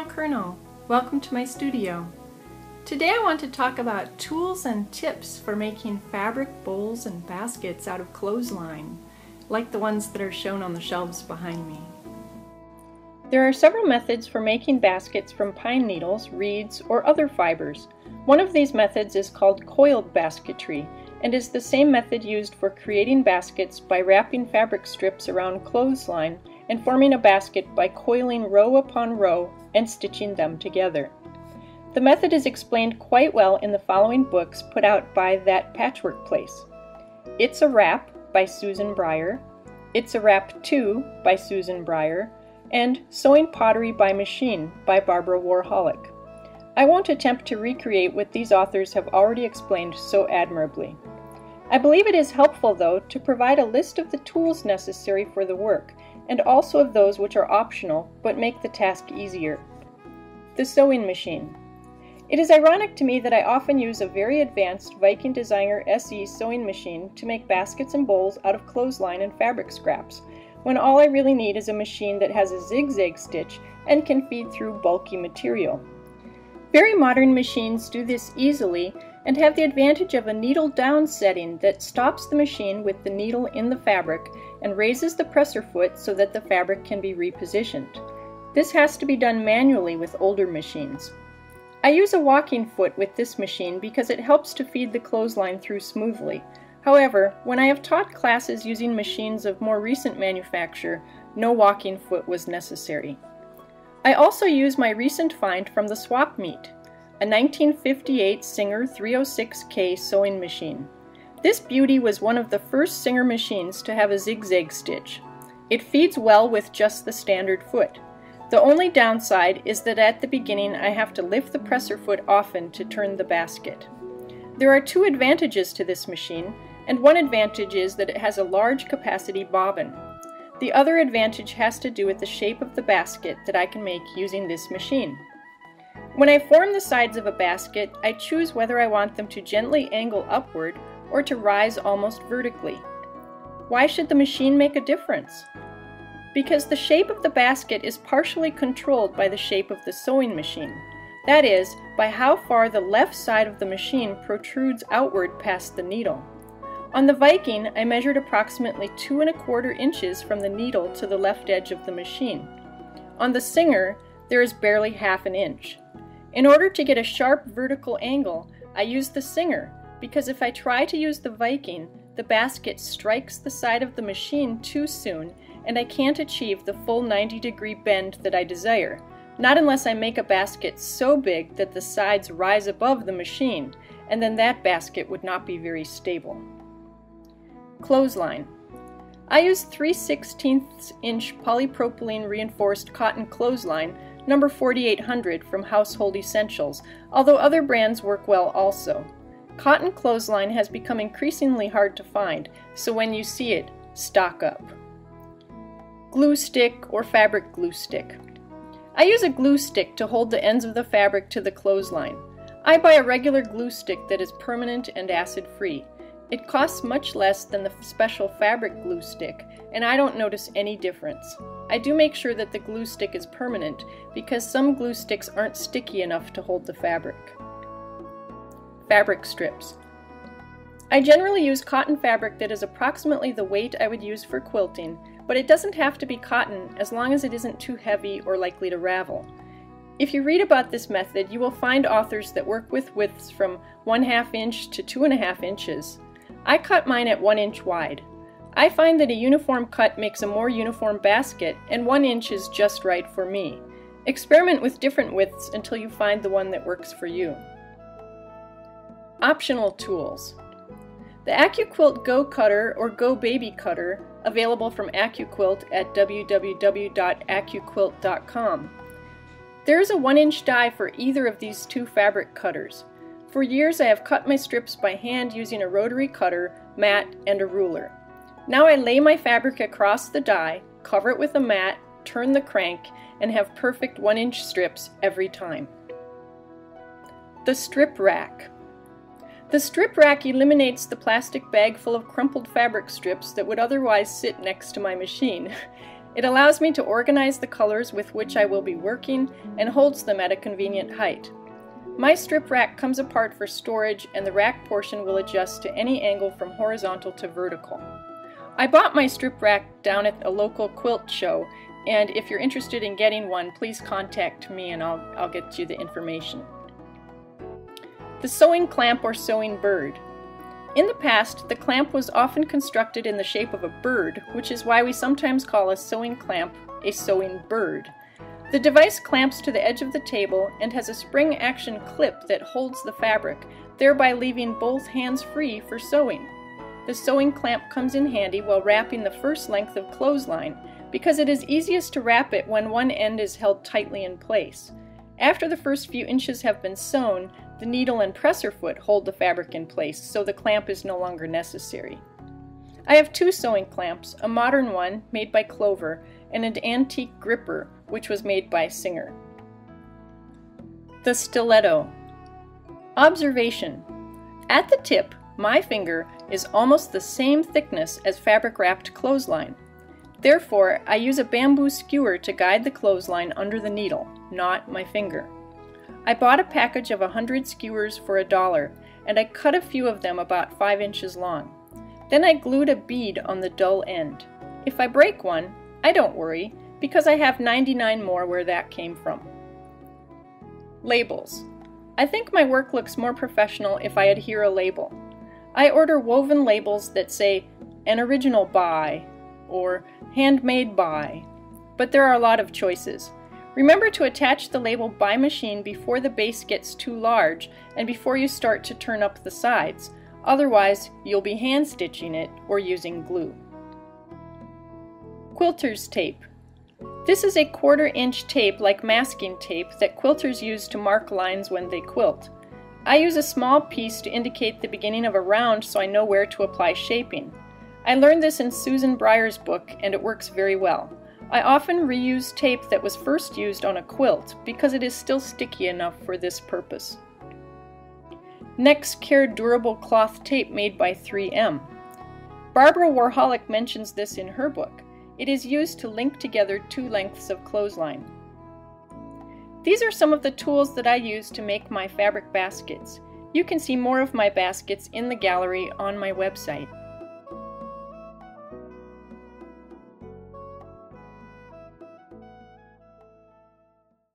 Bruce Kurnow. Welcome to my studio. Today I want to talk about tools and tips for making fabric bowls and baskets out of clothesline, like the ones that are shown on the shelves behind me. There are several methods for making baskets from pine needles, reeds, or other fibers. One of these methods is called coiled basketry and is the same method used for creating baskets by wrapping fabric strips around clothesline and forming a basket by coiling row upon row and stitching them together. The method is explained quite well in the following books put out by That Patchwork Place. It's a Wrap by Susan Breyer, It's a Wrap 2 by Susan Breyer, and Sewing Pottery by Machine by Barbara Warholic. I won't attempt to recreate what these authors have already explained so admirably. I believe it is helpful, though, to provide a list of the tools necessary for the work, and also of those which are optional but make the task easier. The sewing machine. It is ironic to me that I often use a very advanced Viking Designer SE sewing machine to make baskets and bowls out of clothesline and fabric scraps, when all I really need is a machine that has a zigzag stitch and can feed through bulky material. Very modern machines do this easily and have the advantage of a needle down setting that stops the machine with the needle in the fabric and raises the presser foot so that the fabric can be repositioned. This has to be done manually with older machines. I use a walking foot with this machine because it helps to feed the clothesline through smoothly. However, when I have taught classes using machines of more recent manufacture, no walking foot was necessary. I also use my recent find from the swap meet, a 1958 Singer 306K sewing machine. This beauty was one of the first Singer machines to have a zigzag stitch. It feeds well with just the standard foot. The only downside is that at the beginning I have to lift the presser foot often to turn the basket. There are two advantages to this machine, and one advantage is that it has a large capacity bobbin. The other advantage has to do with the shape of the basket that I can make using this machine. When I form the sides of a basket, I choose whether I want them to gently angle upward or to rise almost vertically. Why should the machine make a difference? Because the shape of the basket is partially controlled by the shape of the sewing machine. That is, by how far the left side of the machine protrudes outward past the needle. On the Viking, I measured approximately 2¼ inches from the needle to the left edge of the machine. On the Singer, there is barely ½ an inch. In order to get a sharp vertical angle, I use the Singer, because if I try to use the Viking, the basket strikes the side of the machine too soon, and I can't achieve the full 90-degree bend that I desire, not unless I make a basket so big that the sides rise above the machine, and then that basket would not be very stable. Clothesline. I use 3/16 inch polypropylene reinforced cotton clothesline, number 4800 from Household Essentials, although other brands work well also. Cotton clothesline has become increasingly hard to find, so when you see it, stock up. Glue stick or fabric glue stick. I use a glue stick to hold the ends of the fabric to the clothesline. I buy a regular glue stick that is permanent and acid-free. It costs much less than the special fabric glue stick, and I don't notice any difference. I do make sure that the glue stick is permanent because some glue sticks aren't sticky enough to hold the fabric. Fabric strips. I generally use cotton fabric that is approximately the weight I would use for quilting, but it doesn't have to be cotton as long as it isn't too heavy or likely to ravel. If you read about this method, you will find authors that work with widths from 1/2 inch to 2½ inches. I cut mine at 1 inch wide. I find that a uniform cut makes a more uniform basket, and 1 inch is just right for me. Experiment with different widths until you find the one that works for you. Optional tools. The AccuQuilt Go Cutter or Go Baby Cutter, available from AccuQuilt at www.accuquilt.com. There is a 1 inch die for either of these two fabric cutters. For years I have cut my strips by hand using a rotary cutter, mat, and a ruler. Now I lay my fabric across the die, cover it with a mat, turn the crank, and have perfect 1 inch strips every time. The strip rack. The strip rack eliminates the plastic bag full of crumpled fabric strips that would otherwise sit next to my machine. It allows me to organize the colors with which I will be working and holds them at a convenient height. My strip rack comes apart for storage, and the rack portion will adjust to any angle from horizontal to vertical. I bought my strip rack down at a local quilt show, and if you're interested in getting one, please contact me and I'll get you the information. The sewing clamp or sewing bird. In the past, the clamp was often constructed in the shape of a bird, which is why we sometimes call a sewing clamp a sewing bird. The device clamps to the edge of the table and has a spring action clip that holds the fabric, thereby leaving both hands free for sewing. The sewing clamp comes in handy while wrapping the first length of clothesline, because it is easiest to wrap it when one end is held tightly in place. After the first few inches have been sewn, the needle and presser foot hold the fabric in place, so the clamp is no longer necessary. I have two sewing clamps, a modern one made by Clover and an antique gripper which was made by Singer. The stiletto. Observation. At the tip, my finger is almost the same thickness as fabric-wrapped clothesline. Therefore, I use a bamboo skewer to guide the clothesline under the needle, not my finger. I bought a package of 100 skewers for $1, and I cut a few of them about 5 inches long. Then I glued a bead on the dull end. If I break one, I don't worry, because I have 99 more where that came from. Labels. I think my work looks more professional if I adhere a label. I order woven labels that say, "An original by," or "Handmade by," but there are a lot of choices. Remember to attach the label by machine before the base gets too large and before you start to turn up the sides. Otherwise, you'll be hand stitching it or using glue. Quilter's tape. This is a 1/4 inch tape like masking tape that quilters use to mark lines when they quilt. I use a small piece to indicate the beginning of a round so I know where to apply shaping. I learned this in Susan Breyer's book, and it works very well. I often reuse tape that was first used on a quilt because it is still sticky enough for this purpose. Next Care durable cloth tape made by 3M. Barbara Warholic mentions this in her book. It is used to link together 2 lengths of clothesline. These are some of the tools that I use to make my fabric baskets. You can see more of my baskets in the gallery on my website.